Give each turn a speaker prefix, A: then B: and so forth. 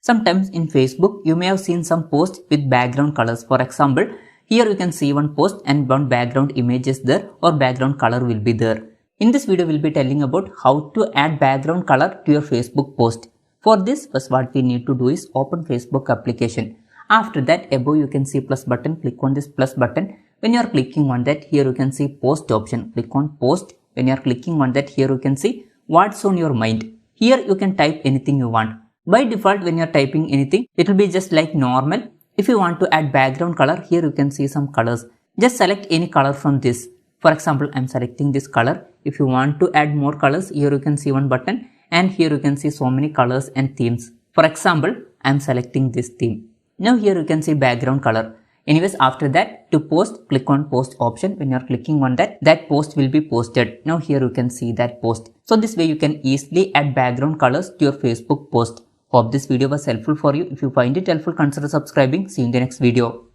A: Sometimes in Facebook, you may have seen some posts with background colors. For example, here you can see one post and one background image is there or background color will be there. In this video, we'll be telling about how to add background color to your Facebook post. For this, first what we need to do is open Facebook application. After that, above you can see plus button, click on this plus button. When you are clicking on that, here you can see post option, click on post. When you are clicking on that, here you can see what's on your mind. Here you can type anything you want. By default, when you are typing anything, it will be just like normal. If you want to add background color, here you can see some colors. Just select any color from this. For example, I am selecting this color. If you want to add more colors, here you can see one button and here you can see so many colors and themes. For example, I am selecting this theme. Now here you can see background color. Anyways, after that, to post, click on post option. When you are clicking on that, that post will be posted. Now here you can see that post. So this way you can easily add background colors to your Facebook post. Hope this video was helpful for you. If you find it helpful, consider subscribing. See you in the next video.